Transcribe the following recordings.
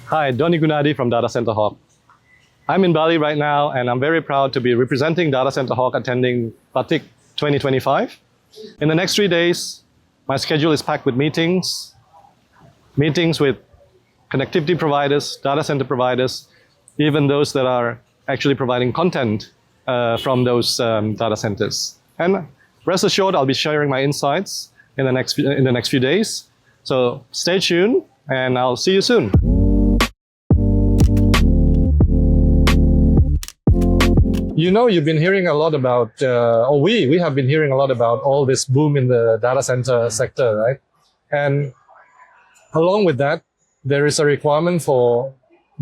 Hi, Donny Gunadi from datacenterHawk. I'm in Bali right now, and I'm very proud to be representing datacenterHawk attending Batic 2025. In the next 3 days, my schedule is packed with meetings with connectivity providers, data center providers, even those that are actually providing content from those data centers. And rest assured, I'll be sharing my insights in the next few days. So stay tuned, and I'll see you soon. You know, you've been hearing a lot about, we have been hearing a lot about all this boom in the data center sector, right? And along with that, there is a requirement for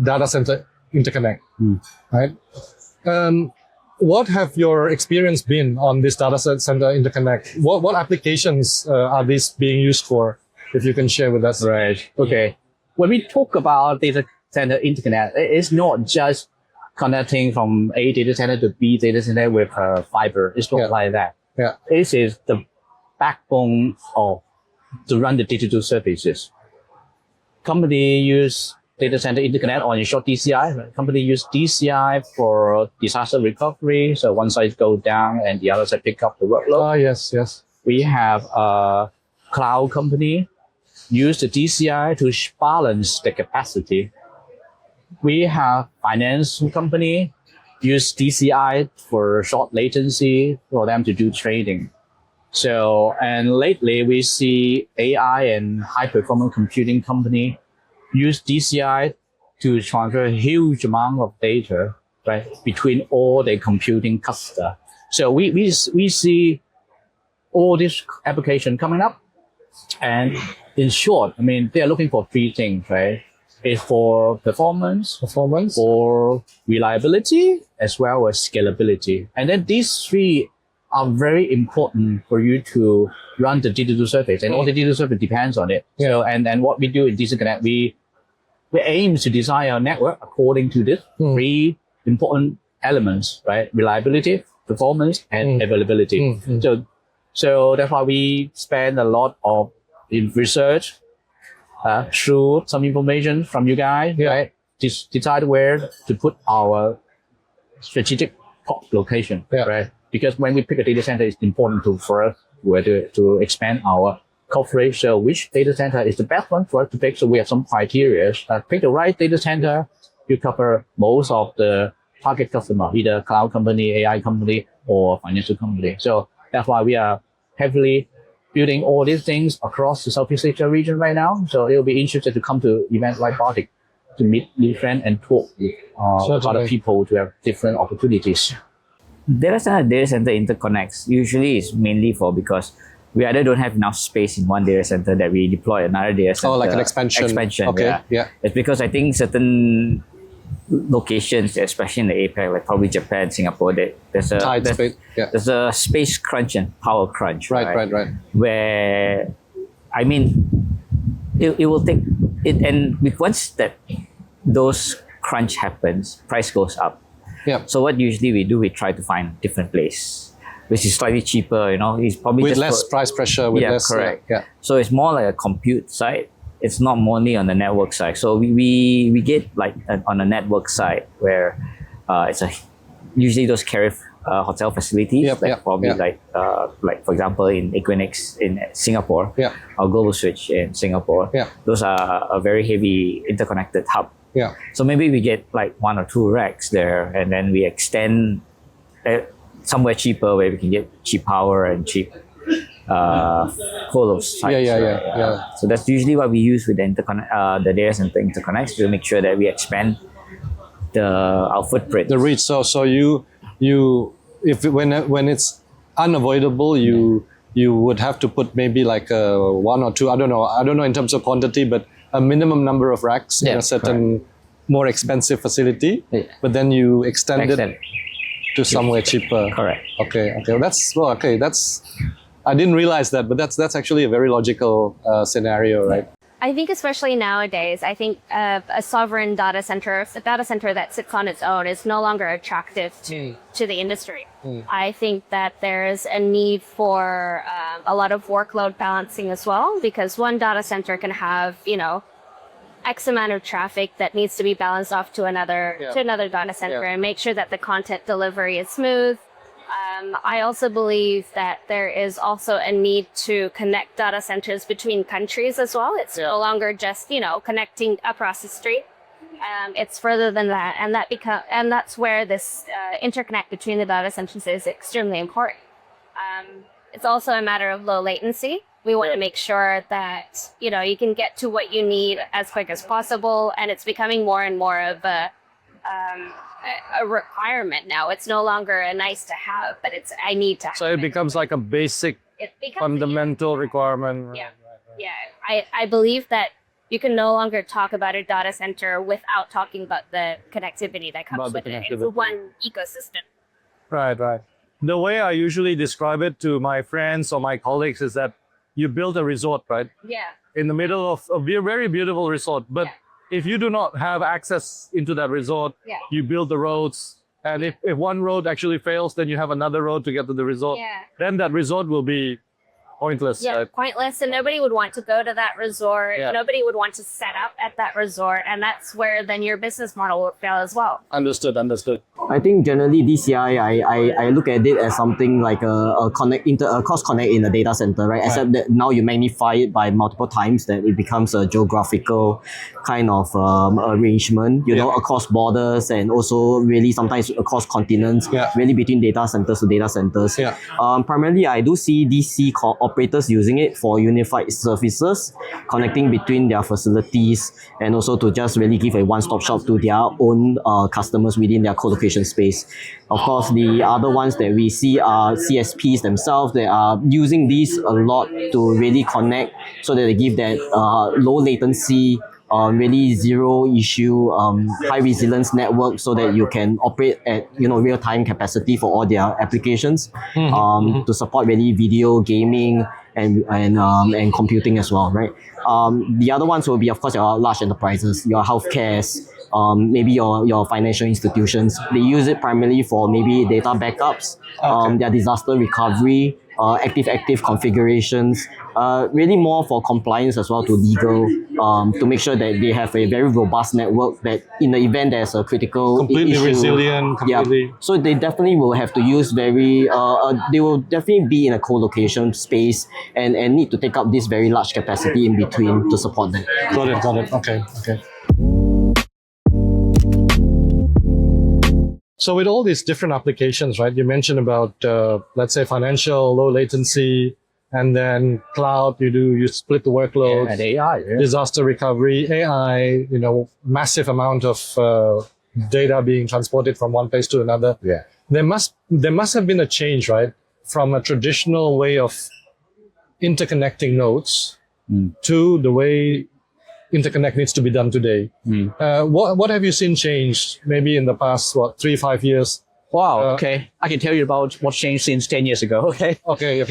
data center interconnect, right? What have your experience been on this data center interconnect? What applications are these being used for? If you can share with us. Right. Okay. When we talk about data center interconnect, it's not just connecting from A data center to B data center with fiber. It's not like that. Yeah. This is the backbone to run the digital services. Company use data center interconnect on short DCI. Company use DCI for disaster recovery. So one side go down and the other side pick up the workload. Yes. We have a cloud company use the DCI to balance the capacity. We have finance company use DCI for short latency for them to do trading. So, and lately we see AI and high performance computing company use DCI to transfer a huge amount of data, right, between all the computing cluster. So we see all this application coming up. And in short, I mean, they are looking for three things, right? It's for performance, for reliability, as well as scalability. And then these three are very important for you to run the digital service, and all the digital service depends on it. So, and what we do in DCConnect, we aim to design our network according to these three important elements, right? Reliability, performance, and availability. So that's why we spend a lot of in research, through some information from you guys, right? Decide where to put our strategic location, right? Because when we pick a data center, it's important for us to expand our coverage. So which data center is the best one for us to pick? So we have some criteria. Pick the right data center. You cover most of the target customer, either cloud company, AI company, or financial company. So that's why we are heavily building all these things across the Southeast Asia region right now. So it'll be interesting to come to events like Batic to meet new friends and talk with other people to have different opportunities. Data center interconnects usually is mainly because we either don't have enough space in one data center that we deploy another data center. Oh, like an expansion. Okay. Yeah. It's because I think certain locations, especially in the APAC, like probably Japan, Singapore, there's a space crunch and power crunch. Right. Where, I mean, it will take it, and once that those crunch happens, price goes up. Yeah. So what usually we do, we try to find a different place, which is slightly cheaper. You know, it's probably with less price pressure. With less, correct. So it's more like a compute side. It's not only on the network side. So we get like on the network side where it's usually those carrier hotel facilities, like for example in EdgeNext in Singapore, our global switch in Singapore. Those are a very heavy interconnected hub. So maybe we get like 1 or 2 racks there, and then we extend somewhere cheaper where we can get cheap power and cheap colo sites. So that's usually what we use with the data center interconnects to make sure that we expand our footprint. The reach. So you when it's unavoidable, you would have to put maybe like 1 or 2. I don't know in terms of quantity, but a minimum number of racks in a certain more expensive facility. But then you extend it to somewhere cheaper. Correct. Okay. That's. I didn't realize that, but that's actually a very logical scenario, right? I think especially nowadays, I think a sovereign data center, a data center that sits on its own is no longer attractive to the industry. I think that there's a need for a lot of workload balancing as well, because one data center can have, X amount of traffic that needs to be balanced off to another data center and make sure that the content delivery is smooth. I also believe that there is also a need to connect data centers between countries as well. It's no longer just, connecting across the street. It's further than that, and that's where this interconnect between the data centers is extremely important. It's also a matter of low latency. We want to make sure that you can get to what you need as quick as possible, and it's becoming more and more of a requirement now. It's no longer a nice to have, but it's I need to have. So it becomes like a basic, fundamental requirement. I believe that you can no longer talk about a data center without talking about the connectivity that comes with it. It's one ecosystem. Right. The way I usually describe it to my friends or my colleagues is that you build a resort, right? Yeah. In the middle of a very beautiful resort. But if you do not have access into that resort, you build the roads. And if one road actually fails, then you have another road to get to the resort. Yeah. Then that resort will be pointless. Yeah, pointless, and nobody would want to go to that resort. Yeah. Nobody would want to set up at that resort, and that's where then your business model would fail as well. Understood. I think generally DCI, I look at it as something like a cross connect in a data center, right? Except that now you magnify it by multiple times, that it becomes a geographical kind of arrangement, across borders and also really sometimes across continents, really between data centers to data centers. Yeah. Primarily, I do see DC operators using it for unified services, connecting between their facilities and also to just really give a one-stop shop to their own customers within their co-location space. Of course, the other ones that we see are CSPs themselves. They are using these a lot to really connect so that they give that low latency, really zero issue, high resilience network so that you can operate at real time capacity for all their applications, to support really video gaming and computing as well, right? The other ones will be, of course, your large enterprises, your healthcares, maybe your financial institutions. They use it primarily for maybe data backups, their disaster recovery, active configurations, really more for compliance as well to legal, to make sure that they have a very robust network that in the event there's a critical Completely issue, resilient, completely. so they definitely will have to use they will definitely be in a co-location space and need to take up this very large capacity in between to support that. Got it. Okay. So with all these different applications, right? You mentioned about, let's say, financial, low latency, and then cloud. You split the workload. And AI. Disaster recovery, AI. Massive amount of data being transported from one place to another. Yeah. There must have been a change, right, from a traditional way of interconnecting nodes to the way interconnect needs to be done today. What have you seen change maybe in the past 3-5 years? Wow. Okay. I can tell you about what changed since 10 years ago. Okay.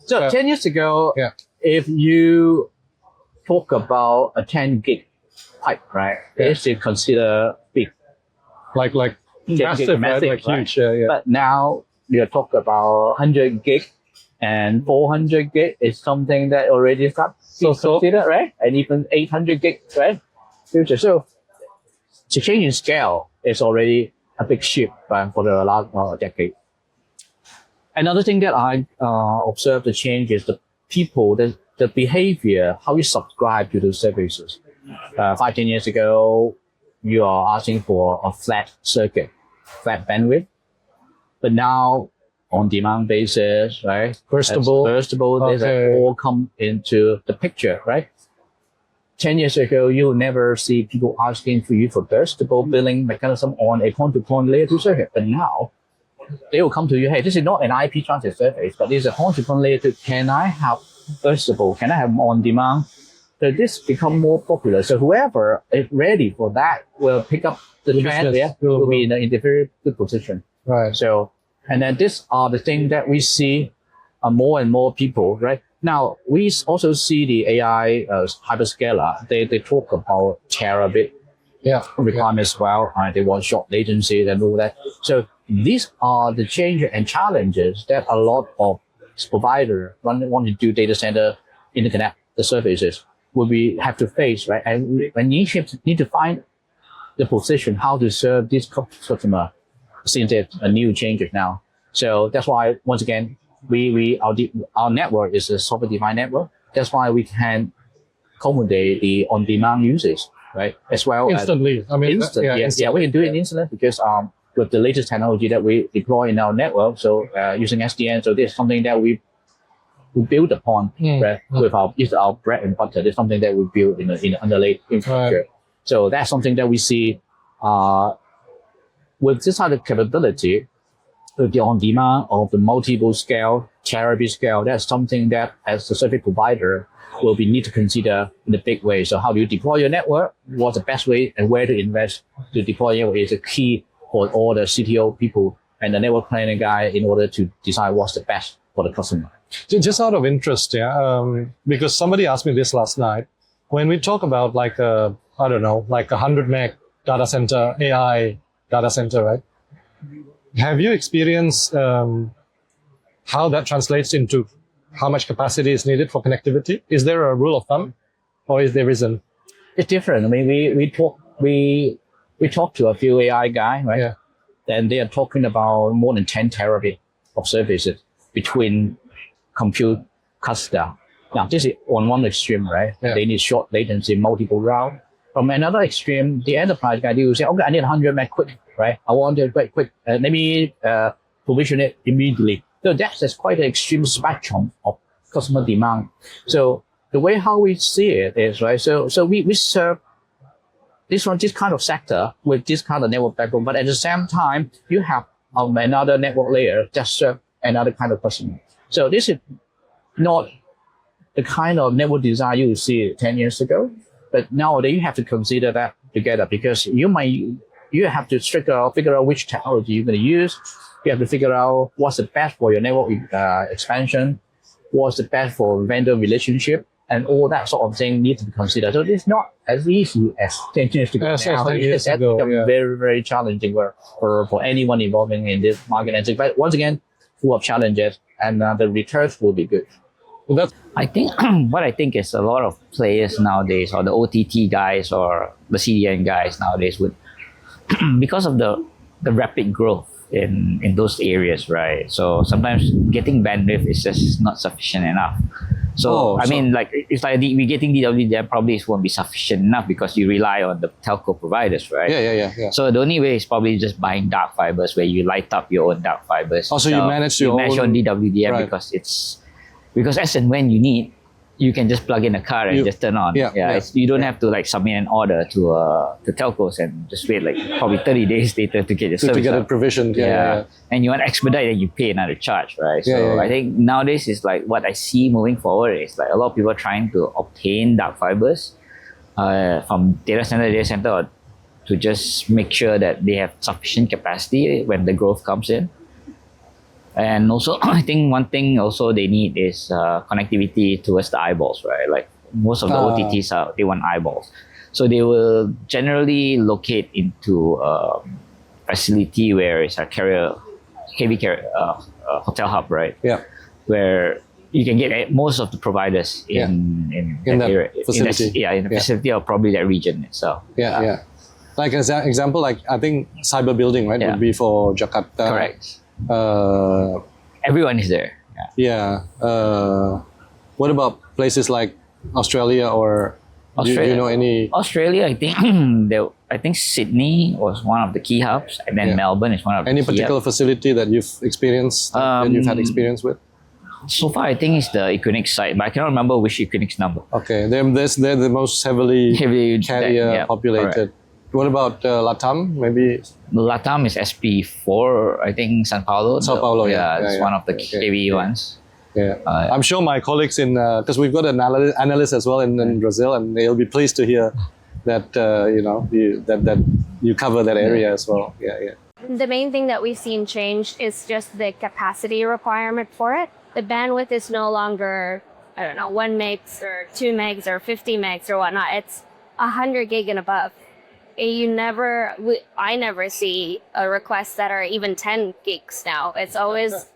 So 10 years ago, if you talk about a 10 gig pipe, right, it's considered big. Like massive, right? Like huge. Yeah. But now you talk about 100 gig and 400 gig is something that already starts to consider, right? And even 800 gig, right? Future. So the change in scale is already a big shift for the last decade. Another thing that I observed the change is the people, the behavior, how you subscribe to the services. 5-10 years ago, you are asking for a flat circuit, flat bandwidth. But now, on demand basis, right? Burstable, they all come into the picture, right? 10 years ago, you never see people asking for you for burstable billing mechanism on a point-to-point layer 2 circuit. But now, they will come to you, hey, this is not an IP transit service, but this is a point-to-point layer 2. Can I have burstable? Can I have on demand? So this become more popular. So whoever is ready for that will pick up the trend. Will be in a very good position. Right. So, and then these are the things that we see more and more people, right? Now, we also see the AI hyperscaler. They talk about terabit requirements as well. They want short latency and all that. So these are the changes and challenges that a lot of providers want to do data center interconnect the services. will we have to face, right? And we need to find the position how to serve this customer since there's a new changes now. So that's why once again our network is a software-defined network. That's why we can accommodate the on-demand usage, right? As well Instantly. as instantly. We can do it instantly because with the latest technology that we deploy in our network, so using SDN, so this is something that we build upon right, with our bread and butter. It's something that we build in the underlay infrastructure. Right. So that's something that we see with this kind of capability, with the on-demand of the multiple scale, terabyte scale. That's something that as a service provider will be need to consider in a big way. So how do you deploy your network? What's the best way and where to invest to deploy your network is a key for all the CTO people and the network planning guy in order to decide what's the best for the customer. Just out of interest, because somebody asked me this last night. When we talk about like a 100 meg data center, AI data center, right? Have you experienced how that translates into how much capacity is needed for connectivity? Is there a rule of thumb, or there isn't? It's different. I mean, we talk to a few AI guys, right? Yeah. And they are talking about more than 10 terabit of services between compute cluster. Now, this is on one extreme, right? Yeah. They need short latency, multiple route. From another extreme, the enterprise guy, they will say, okay, I need 100 meg quick, right? I want it very quick. Let me provision it immediately. So that's quite an extreme spectrum of customer demand. So the way how we see it is, right? So we serve this kind of sector with this kind of network backbone, but at the same time, you have another network layer that serve another kind of customer. So this is not the kind of network design you see 10 years ago, but nowadays you have to consider that together because you have to figure out which technology you're going to use. You have to figure out what's the best for your network expansion, what's the best for vendor relationship, and all that sort of thing needs to be considered. So it's not as easy as 10 years ago. It's very, very challenging for anyone involving in this market. But once again, full of challenges, and the returns will be good. I think what I think is a lot of players nowadays, or the OTT guys or the CDN guys nowadays, would because of the rapid growth in those areas, right? So sometimes getting bandwidth is just not sufficient enough. So it's like we getting DWDM probably won't be sufficient enough because you rely on the telco providers, right? Yeah. So the only way is probably just buying dark fibers where you light up your own dark fibers. Also, you manage your own DWDM, right. because as and when you need, you can just plug in a card and just turn on. You don't have to like submit an order to telcos and just wait like probably 30 days later to get your service. To get it provisioned. Yeah. And you want to expedite and you pay another charge, right? So I think nowadays is like what I see moving forward is like a lot of people are trying to obtain dark fibers from data center or to just make sure that they have sufficient capacity when the growth comes in. And also, I think one thing also they need is connectivity towards the eyeballs, right? Like most of the OTTs they want eyeballs. So they will generally locate into a facility where it's a heavy carrier, hotel hub, right? Yeah. Where you can get most of the providers in that area, facility. in the facility or probably that region itself. Yeah. Like an example, like I think cyber building, right, would be for Jakarta. Correct. Everyone is there. What about places like Australia or do you know any? Australia, I think I think Sydney was one of the key hubs, and then Melbourne is one of the any key particular hubs. facility that you've experienced that you've had experience with? So far, I think it's the Equinix site, but I cannot remember which Equinix number. Okay, they're the most heavily carrier populated. Correct. What about Latam? Maybe Latam is SP4, I think Sao Paulo. It's one of the KV ones. Yeah, I'm sure my colleagues in because we've got an analyst as well in Brazil, and they'll be pleased to hear that that you cover that area as well. Yeah. The main thing that we've seen change is just the capacity requirement for it. The bandwidth is no longer 1 megs or 2 megs or 50 megs or whatnot. It's 100 gig and above. I never see a request that are even 10 gigs now. It's always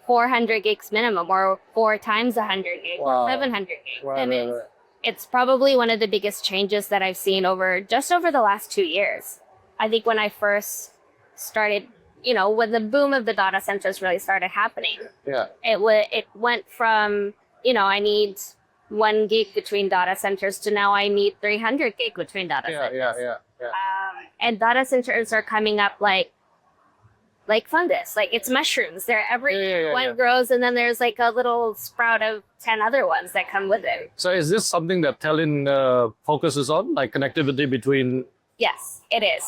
400 gigs minimum or 4 times 100 gigs, 700 gigs. it's probably one of the biggest changes that I've seen over the last 2 years. I think when I first started, when the boom of the data centers really started happening, it went from, I need 1 gig between data centers to now I need 300 gig between data centers. And data centers are coming up like fungus, like it's mushrooms. They're one grows, and then there's like a little sprout of 10 other ones that come with it. So is this something that Telin focuses on, like connectivity between? Yes, it is.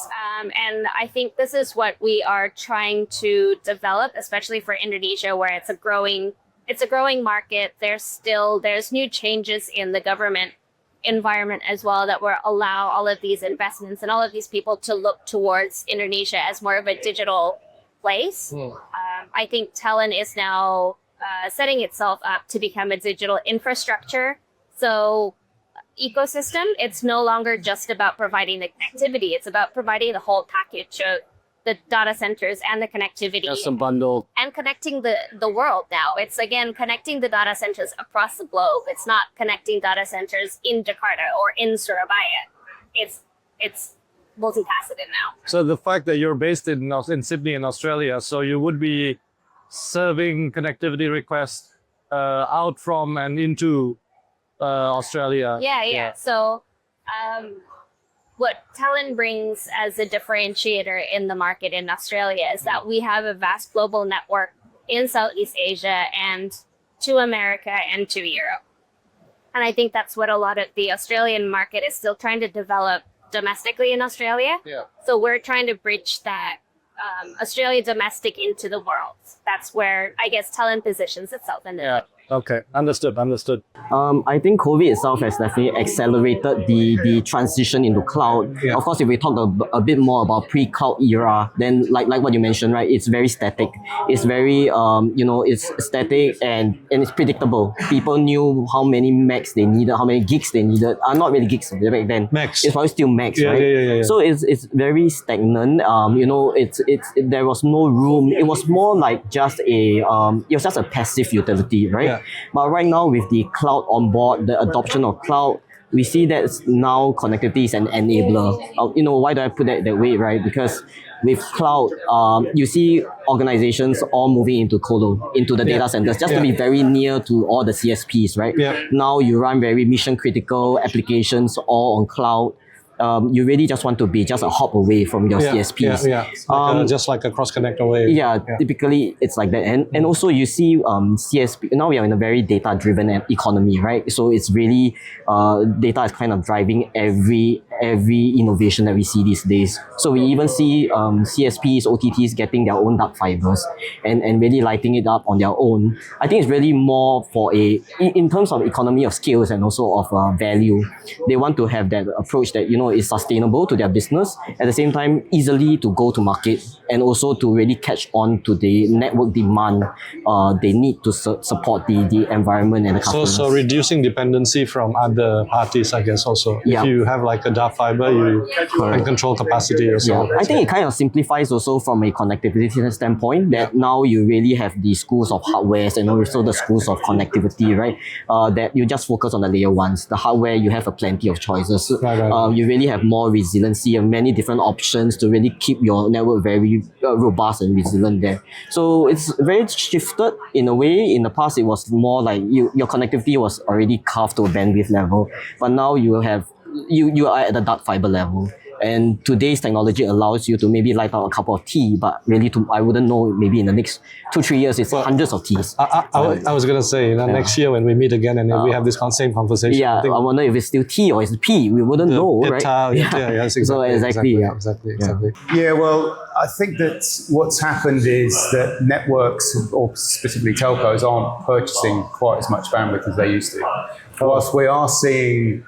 And I think this is what we are trying to develop, especially for Indonesia, where it's a growing market. There's new changes in the government environment as well that will allow all of these investments and all of these people to look towards Indonesia as more of a digital place. I think Telin is now setting itself up to become a digital infrastructure. So ecosystem, it's no longer just about providing the connectivity. It's about providing the whole package of the data centers and the connectivity. That's a bundle. And connecting the world now. It's, again, connecting the data centers across the globe. It's not connecting data centers in Jakarta or in Surabaya. It's multifaceted now. So the fact that you're based in Sydney in Australia, so you would be serving connectivity requests out from and into Australia. Yeah. So what Telin brings as a differentiator in the market in Australia is that we have a vast global network in Southeast Asia and to America and to Europe. And I think that's what a lot of the Australian market is still trying to develop domestically in Australia. So we're trying to bridge that Australia domestic into the world. That's where I guess Telin positions itself in the Okay, understood. I think COVID itself has definitely accelerated the transition into cloud. Yeah. Of course, if we talk a bit more about pre-cloud era, then like what you mentioned, right? It's very static. It's very it's static and it's predictable. People knew how many megs they needed, how many gigs they needed. Not really gigs back then. Max. It's probably still megs, right? Yeah. So it's very stagnant. There was no room. It was more like just it was just a passive utility, right? Yeah. But right now with the cloud on board, the adoption of cloud, we see that now connectivity is an enabler. Why do I put that way, right? Because with cloud, you see organizations all moving into colo, into the data centers, just to be very near to all the CSPs, right? Yeah. Now you run very mission critical applications all on cloud. You really just want to be just a hop away from your CSPs. Just like a cross connect away. Typically it's like that. And also you see CSP, now we are in a very data driven economy, right? So it's really data is kind of driving every innovation that we see these days. So we even see CSPs, OTTs getting their own dark fibers and really lighting it up on their own. I think it's really more for in terms of economy of scales and also of value. They want to have that approach that is sustainable to their business, at the same time easily to go to market, and also to really catch on to the network demand they need to support the environment and the customers. So reducing dependency from other parties, I guess also. If you have like a dark fiber, you can control capacity yourself. I think it kind of simplifies also from a connectivity standpoint that now you really have the schools of hardwares and also the schools of connectivity, right? That you just focus on the layer ones. The hardware, you have a plenty of choices. You really have more resiliency and many different options to really keep your network very robust and resilient there. So it's very shifted in a way. In the past, it was more like your connectivity was already carved to a bandwidth level, but now you are at the dark fiber level. And today's technology allows you to maybe light out a cup of tea, but really I wouldn't know, maybe in the next 2-3 years, it's hundreds of teas. I was going to say, next year when we meet again and we have this same conversation. I wonder if it's still tea or it's pea. We wouldn't know, right? Exactly. So exactly. Yeah, well, I think that what's happened is that networks, or specifically telcos, aren't purchasing quite as much bandwidth as they used to. Whilst we are seeing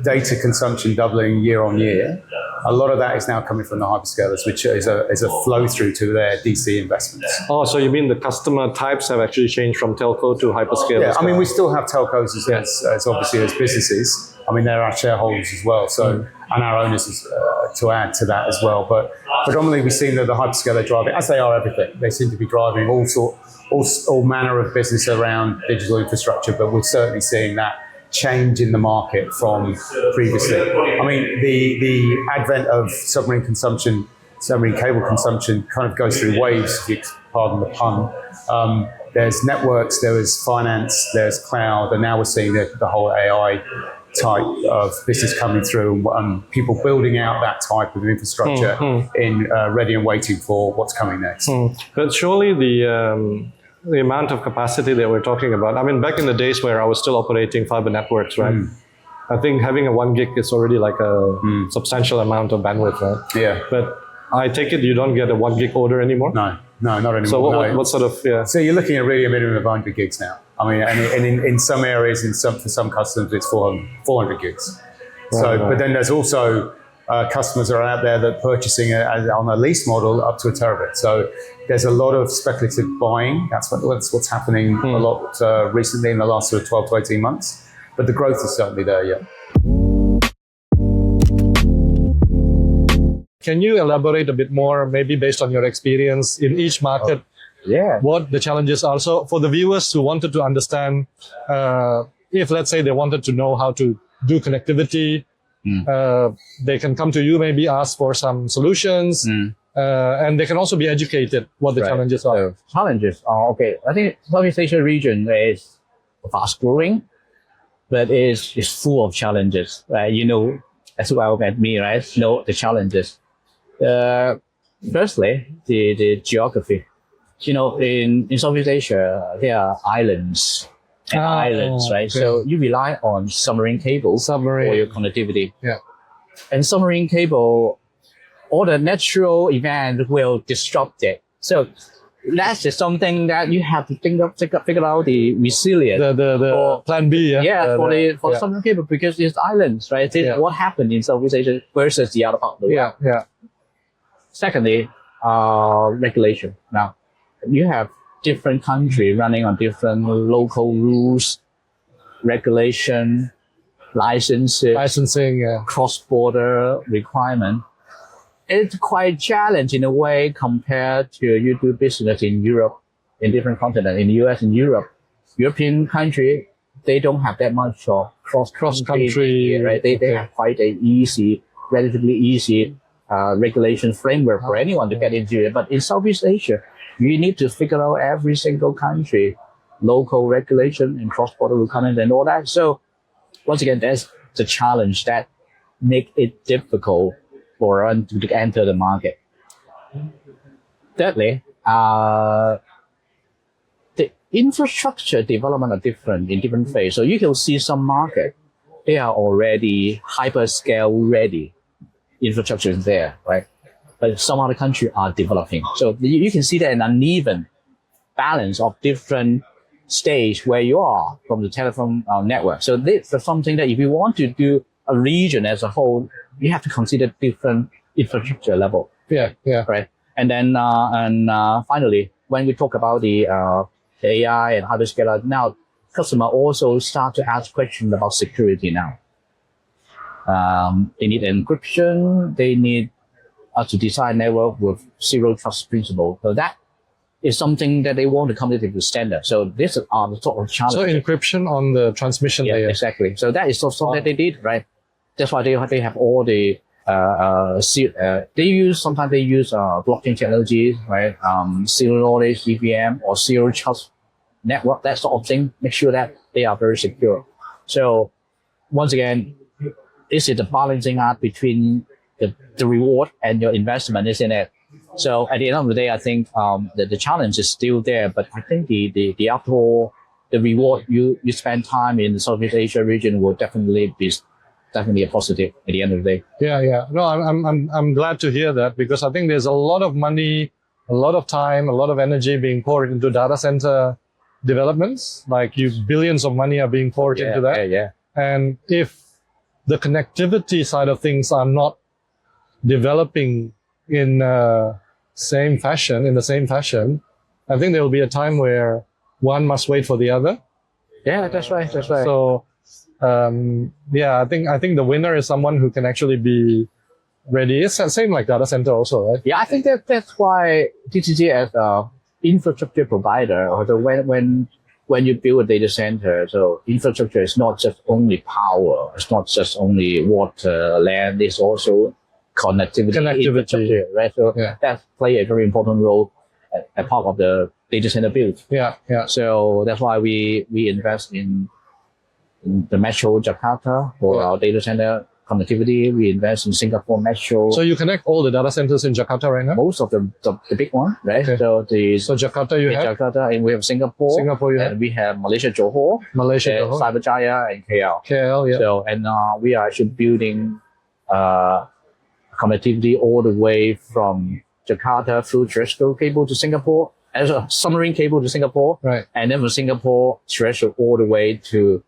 data consumption doubling year on year, a lot of that is now coming from the hyperscalers, which is a flow through to their DC investments. Oh, so you mean the customer types have actually changed from telco to hyperscalers? Yeah, I mean, we still have telcos as obviously as businesses. I mean, they're our shareholders as well, so and our owners to add to that as well. But predominantly, we've seen that the hyperscaler driving, as they are everything. They seem to be driving all manner of business around digital infrastructure. But we're certainly seeing that change in the market from previously. I mean, the advent of submarine cable consumption kind of goes through waves, if you pardon the pun. There's networks, there was finance, there's cloud, and now we're seeing the whole AI type of business coming through, and people building out that type of infrastructure in ready and waiting for what's coming next. But surely the amount of capacity that we're talking about, I mean, back in the days where I was still operating fiber networks, right? I think having a 1 gig is already like a substantial amount of bandwidth, right? Yeah. But I take it you don't get a 1 gig order anymore? No, not anymore. So what sort of, So you're looking at really a minimum of 100 gigs now. I mean, and in some areas, for some customers, it's 400 gigs. So, but then there's also customers that are out there that are purchasing on a lease model up to a terabit. So there's a lot of speculative buying. That's what's happening a lot recently in the last sort of 12 to 18 months. But the growth is certainly there, yeah. Can you elaborate a bit more, maybe based on your experience in each market, what the challenges are? So for the viewers who wanted to understand, if let's say they wanted to know how to do connectivity, they can come to you, maybe ask for some solutions, and they can also be educated what the challenges are. Challenges are, okay, I think Southeast Asia region is fast growing, but it's full of challenges, right? You know as well as me, right? Know the challenges. Firstly, the geography. You know, in Southeast Asia, there are islands, right? So you rely on submarine cables for your connectivity. Yeah. And submarine cable, all the natural event will disrupt it. So that's just something that you have to figure out the resilience. The plan B, for submarine cable, because it's islands, right? It's what happened in Southeast Asia versus the other part of the world. Yeah. Secondly, regulation. Now, you have different countries running on different local rules, regulation, licensing, cross-border requirement. It's quite challenging in a way compared to you do business in Europe, in different continents, in the US and Europe. European country, they don't have that much of cross-country, right? They have quite relatively easy regulation framework for anyone to get into it. But in Southeast Asia, you need to figure out every single country, local regulation and cross-border requirements and all that. So once again, that's the challenge that make it difficult for us to enter the market. Thirdly, the infrastructure development are different in different phases. So you can see some market, they are already hyperscale ready. Infrastructure is there, right? But some other countries are developing. So you can see that an uneven balance of different stage where you are from the telephone network. So this is something that if you want to do a region as a whole, you have to consider different infrastructure level. Yeah. Right. And then finally, when we talk about the AI and hyperscaler, now customer also start to ask questions about security now. They need encryption. They need to design network with zero trust principle. So that is something that they want to come to the standard. So these are the sort of challenges. So encryption on the transmission layer. Exactly. So that is something that they did, right? That's why they have all the sometimes they use blockchain technology, right? Zero knowledge EVM or zero trust network, that sort of thing. Make sure that they are very secure. So once again, this is the balancing act between the reward and your investment, isn't it? So at the end of the day, I think that the challenge is still there, but I think the after all, the reward you spend time in the Southeast Asia region will definitely be a positive at the end of the day. Yeah. No, I'm glad to hear that, because I think there's a lot of money, a lot of time, a lot of energy being poured into data center developments. Like billions of money are being poured into that. Yeah. And if the connectivity side of things are not developing in the same fashion, I think there will be a time where one must wait for the other. Yeah, that's right. So, I think the winner is someone who can actually be ready. It's the same like data center also, right? Yeah, I think that's why DCC as a infrastructure provider, or when when you build a data center, so infrastructure is not just only power, it's not just only water, land, it's also connectivity, infrastructure, right? So that play a very important role as part of the data center build. Yeah, yeah. So that's why we invest in the Metro Jakarta for our data center connectivity. We invest in Singapore Metro. So you connect all the data centers in Jakarta right now? Most of the big one, right? Okay. So Jakarta you have? Jakarta, and we have Singapore. Singapore you have? And we have Malaysia Johor. Malaysia Johor. Cyberjaya and KL. KL, yeah. So and we are actually building connectivity all the way from Jakarta through terrestrial cable to Singapore, as a submarine cable to Singapore, right? And then from Singapore terrestrial all the way to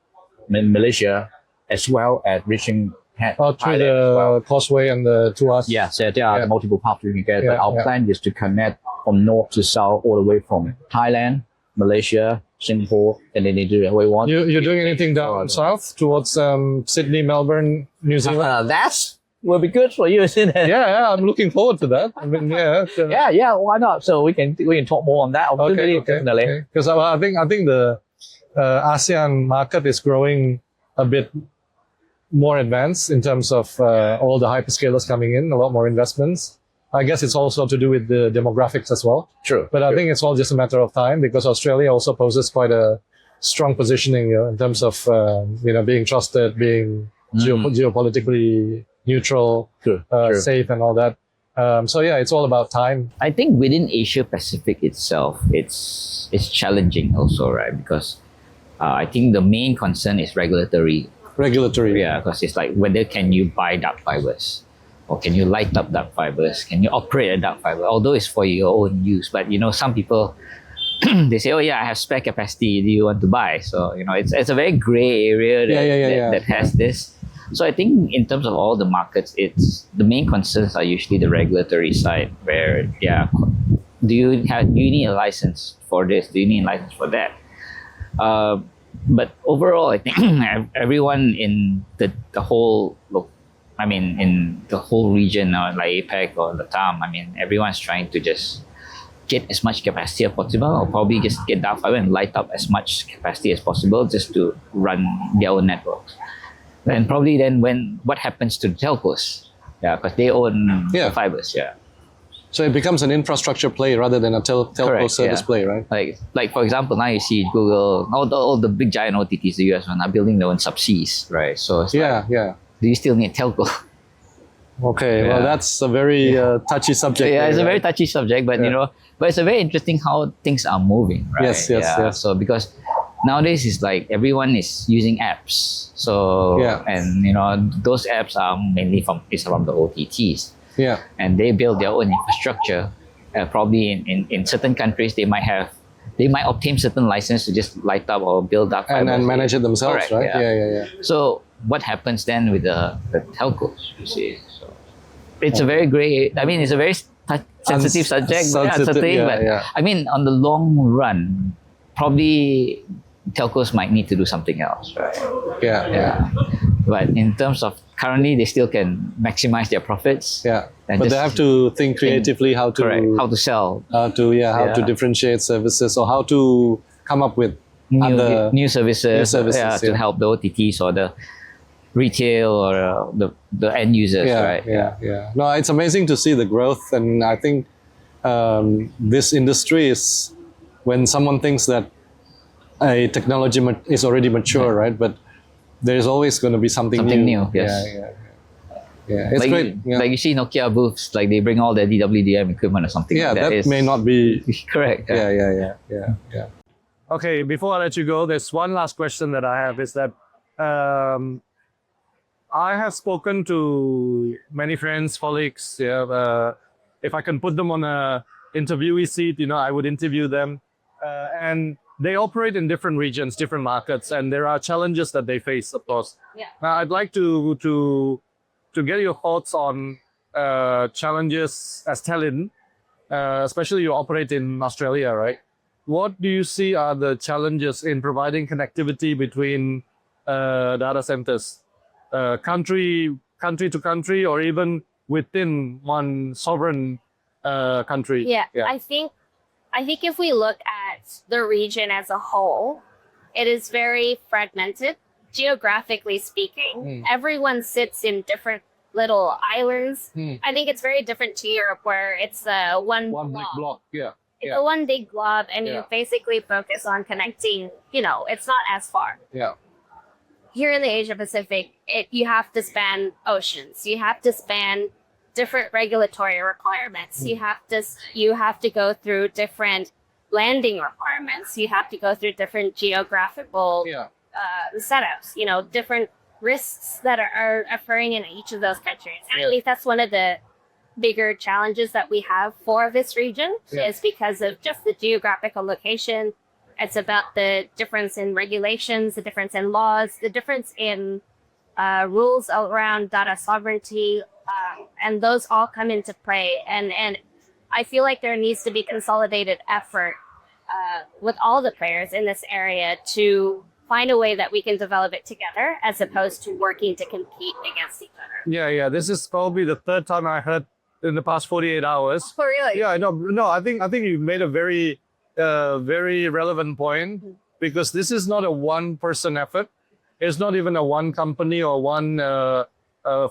Malaysia, as well as reaching through the causeway and the Tuas. Yeah, so there are multiple paths you can get, Yeah, but our plan is to connect from north to south all the way from Thailand, Malaysia, Singapore, and then into the way one. You're doing anything down south towards Sydney, Melbourne, New Zealand? That will be good for you, isn't it? Yeah, I'm looking forward to that. I mean, Yeah, why not? So we can talk more on that. Definitely. Because I think the ASEAN market is growing a bit more advanced in terms of all the hyperscalers coming in, a lot more investments. I guess it's also to do with the demographics as well. True. But I think it's all just a matter of time, because Australia also poses quite a strong positioning in terms of being trusted, being geopolitically neutral, safe, and all that. So yeah, it's all about time. I think within Asia Pacific itself, it's challenging also, right? Because I think the main concern is regulatory. Yeah, because it's like whether can you buy dark fibers, or can you light up dark fibers? Can you operate a dark fiber? Although it's for your own use, but some people they say, oh yeah, I have spare capacity. Do you want to buy? So it's a very gray area that has this. So I think in terms of all the markets, it's the main concerns are usually the regulatory side, where do you need a license for this? Do you need a license for that? But overall, I think everyone in the whole in the whole region, like APAC or Latam, everyone's trying to just get as much capacity as possible, or probably just get dark fiber and light up as much capacity as possible just to run their own networks. And probably then what happens to the telcos? Yeah, because they own the fibers. Yeah. So it becomes an infrastructure play rather than a telco service play, right? Like for example, now you see Google, all the big giant OTTs, the US one, are building their own subseas, right? So it's do you still need telco? Okay, well that's a very touchy subject. Yeah, it's a very touchy subject, but but it's a very interesting how things are moving, right? Yes. So because nowadays it's like everyone is using apps. So and those apps are mainly from the OTTs. Yeah. And they build their own infrastructure. Probably in certain countries they might obtain certain license to just light up or build dark fiber and manage it themselves. Correct, right? Yeah. So what happens then with the telcos? You see, so it's a very gray. It's a very sensitive subject. But on the long run, probably telcos might need to do something else, right? Yeah. But in terms of currently, they still can maximize their profits. Yeah. But they have to think creatively how to sell, how to differentiate services, or how to come up with new services to help the OTTs or the retail or the end users, right? Yeah. No, it's amazing to see the growth, and I think this industry is when someone thinks that a technology is already mature, right? But there's always going to be something new. Yes. Yeah. It's great. Yeah. Like you see Nokia booths, like they bring all their DWDM equipment or something. Yeah, like that may not be correct. Yeah. Okay, before I let you go, there's one last question that I have, is that I have spoken to many friends, colleagues. If I can put them on a interviewee seat, I would interview them, and they operate in different regions, different markets, and there are challenges that they face, of course. Yeah. Now, I'd like to get your thoughts on challenges as Telin, especially you operate in Australia, right? What do you see are the challenges in providing connectivity between data centers, country to country, or even within one sovereign country? Yeah. I think if we look at the region as a whole, it is very fragmented, geographically speaking. Everyone sits in different little islands. I think it's very different to Europe, where it's one big block. Yeah. It's a one big blob, and you basically focus on connecting. It's not as far. Yeah. Here in the Asia Pacific, you have to span oceans. You have to span different regulatory requirements. You have to go through different landing requirements. You have to go through different geographical setups. Different risks that are occurring in each of those countries. And at least that's one of the bigger challenges that we have for this region is because of just the geographical location. It's about the difference in regulations, the difference in laws, the difference in rules around data sovereignty, and those all come into play. And I feel like there needs to be consolidated effort with all the players in this area to find a way that we can develop it together as opposed to working to compete against each other. Yeah. This is probably the third time I heard in the past 48 hours. Oh, really? Yeah, no. I think you made a very, very relevant point, because this is not a one-person effort. It's not even a one company or one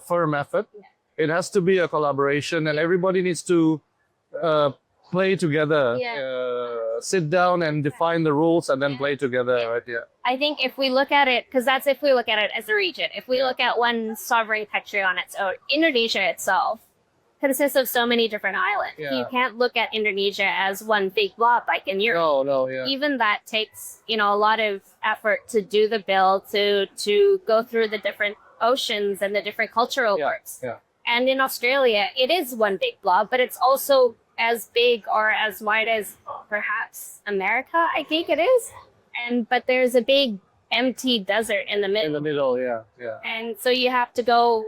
firm effort. It has to be a collaboration, and everybody needs to play together. Sit down and define the rules, and then play together. Right? Yeah. I think if we look at it, because that's if we look at it as a region. If we look at one sovereign country on its own, Indonesia itself consists of so many different islands. You can't look at Indonesia as one big blob like in Europe. No, yeah. Even that takes, a lot of effort to do the build, to go through the different oceans and the different cultural groups. Yeah. And in Australia, it is one big blob, but it's also as big or as wide as perhaps America, I think it is. But there's a big empty desert in the middle. In the middle, yeah. And so you have to go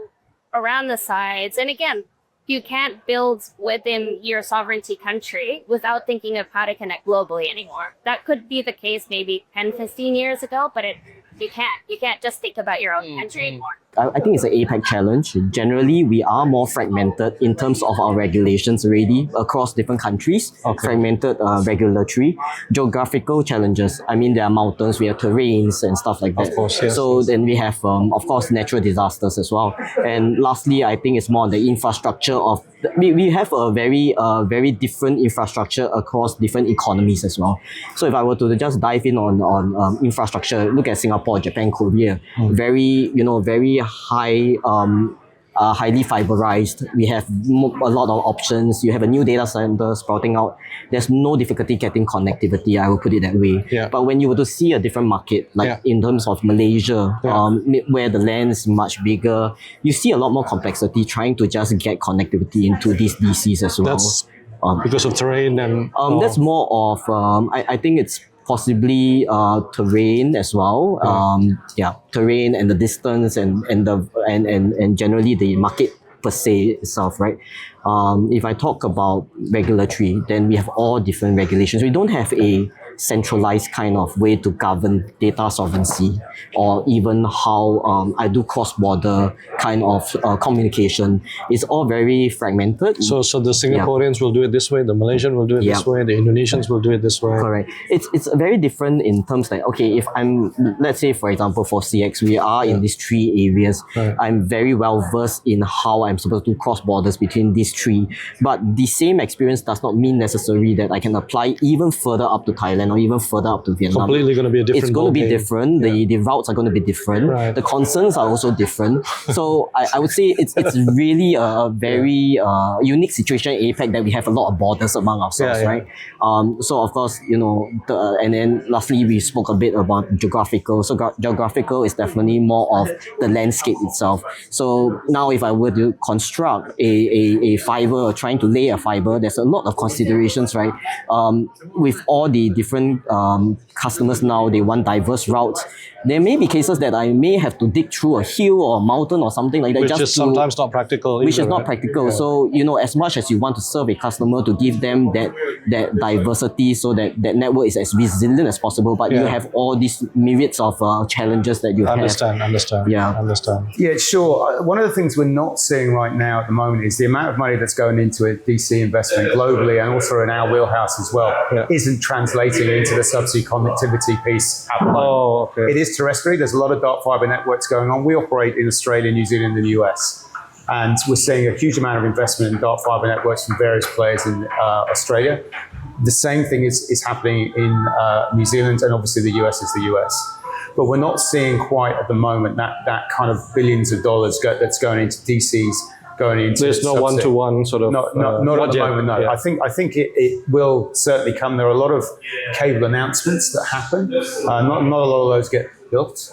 around the sides. And again, you can't build within your sovereignty country without thinking of how to connect globally anymore. That could be the case maybe 10, 15 years ago, but you can't. You can't just think about your own country anymore. I think it's an APAC challenge. Generally, we are more fragmented in terms of our regulations already across different countries. Fragmented regulatory, geographical challenges. I mean, there are mountains, we have terrains and stuff like that. Of course, yes. So then we have, of course, natural disasters as well. And lastly, I think it's more on the infrastructure of. We have a very different infrastructure across different economies as well. So if I were to just dive in on infrastructure, look at Singapore, Japan, Korea, very high, highly fiberized. We have a lot of options. You have a new data center sprouting out. There's no difficulty getting connectivity, I will put it that way. Yeah. But when you were to see a different market, like in terms of Malaysia, where the land is much bigger, you see a lot more complexity trying to just get connectivity into these DCs as well. That's because of terrain and... That's more of, I think it's possibly terrain as well. Terrain and the distance and generally the market per se itself, right? If I talk about regulatory, then we have all different regulations. We don't have a centralized kind of way to govern data sovereignty, or even how I do cross-border kind of communication. It's all very fragmented. So the Singaporeans will do it this way, the Malaysian will do it this way, the Indonesians will do it this way. Correct. It's very different in terms like, okay, if let's say for example for Seax, we are in these three areas. I'm very well versed in how I'm supposed to cross borders between these three. But the same experience does not mean necessarily that I can apply even further up to Thailand or even further up to Vietnam. Completely going to be a different. It's going to be different. The routes are going to be different. The concerns are also different. So I would say it's really a very unique situation in APAC that we have a lot of borders among ourselves, right? So of course, and then lastly we spoke a bit about geographical. So geographical is definitely more of the landscape itself. So now if I were to construct a fiber or trying to lay a fiber, there's a lot of considerations, right? With all the different customers now, they want diverse routes. There may be cases that I may have to dig through a hill or a mountain or something like that. Which is sometimes not practical. Which is not practical. So, as much as you want to serve a customer to give them that diversity so that network is as resilient as possible, but you have all these myriads of challenges that you understand. Yeah, sure. One of the things we're not seeing right now at the moment is the amount of money that's going into a DC investment globally and also in our wheelhouse as well isn't translating pushing into the subsea connectivity piece at the moment. Oh, okay. It is terrestrial. There's a lot of dark fiber networks going on. We operate in Australia, New Zealand, and the US. And we're seeing a huge amount of investment in dark fiber networks from various players in Australia. The same thing is happening in New Zealand, and obviously the US is the US. But we're not seeing quite at the moment that kind of billions of dollars that's going into DCs, going into There's no subsea. one-to-one sort of Not at the yet. moment, no. Yeah. I think it will certainly come. There are a lot of cable announcements that happen. Not a lot of those get built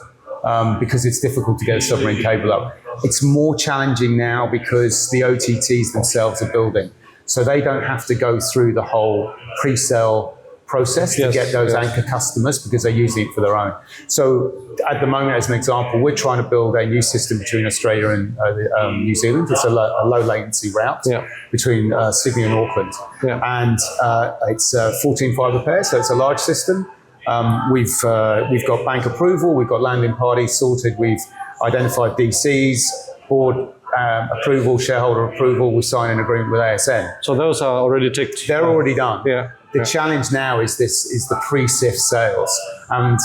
because it's difficult to get a submarine cable up. It's more challenging now because the OTTs themselves are building. So they don't have to go through the whole pre-sale process to get those anchor customers because they're using it for their own. So at the moment, as an example, we're trying to build a new system between Australia and New Zealand. It's a low latency route between Sydney and Auckland. And it's 14 fibre pairs, so it's a large system. We've got bank approval, we've got landing parties sorted, we've identified DCs, board approval, shareholder approval, we sign an agreement with ASN. So those are already ticked. They're already done. Yeah. The challenge now is the pre-SIF sales, and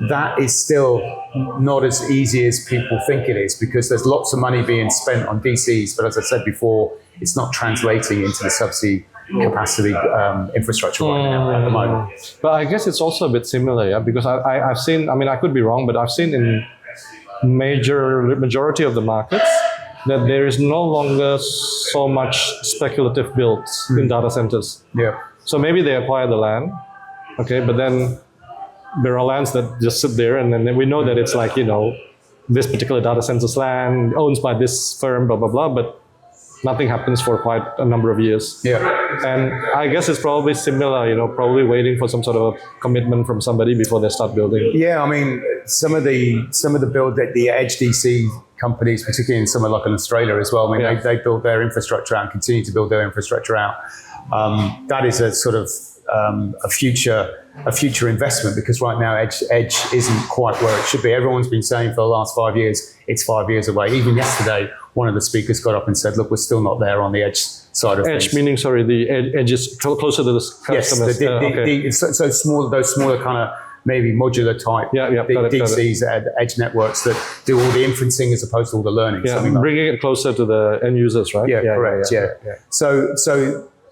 that is still not as easy as people think it is because there's lots of money being spent on DCs, but as I said before, it's not translating into the subsea capacity infrastructure right now at the moment. But I guess it's also a bit similar, yeah, because I've seen, I mean, I could be wrong, but I've seen in majority of the markets that there is no longer so much speculative builds in data centers. Yeah. So maybe they acquire the land, okay, but then there are lands that just sit there, and then we know that it's like, you know, this particular data center's land owns by this firm, blah, blah, blah, but nothing happens for quite a number of years. Yeah. And I guess it's probably similar, you know, probably waiting for some sort of a commitment from somebody before they start building. Yeah, I mean, some of the build that the edge DC companies, particularly in somewhere like in Australia as well, I mean, they build their infrastructure out and continue to build their infrastructure out. That is a sort of a future investment because right now edge isn't quite where it should be. Everyone's been saying for the last 5 years, it's 5 years away. Even yesterday, one of the speakers got up and said, look, we're still not there on the edge side of things. Edge meaning, sorry, the edge is closer to the customers. Yes, so those smaller kind of maybe modular type DCs, edge networks that do all the inferencing as opposed to all the learning. Yeah, bringing it closer to the end users, right? Yeah, correct. Yeah. So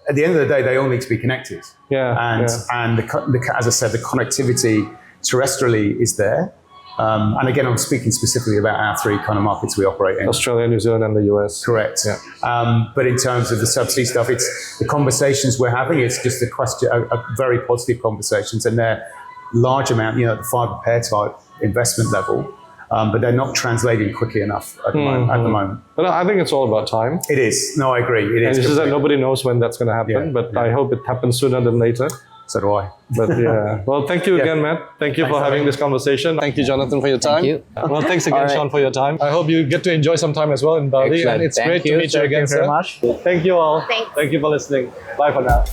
at the end of the day, they all need to be connected. And as I said, the connectivity terrestrially is there. And again, I'm speaking specifically about our three kind of markets we operate in. Australia, New Zealand, and the US. Correct. But in terms of the subsea stuff, it's the conversations we're having. It's just a very positive conversations, and they're large amount, you know, the fibre pair type investment level. But they're not translating quickly enough at the moment. But I think it's all about time. It is. No, I agree. It is. And it's just that nobody knows when that's going to happen, but I hope it happens sooner than later. So do I. But yeah. Well, thank you again, Matt. Thank you for having this conversation. Thank you, Jonathan, for your time. Thank you. Well, thanks again, Shaun, for your time. I hope you get to enjoy some time as well in Bali. Excellent. And it's great to meet you again, Thank you very sir. much. Thank you all. Thanks. Thank you for listening. Bye for now.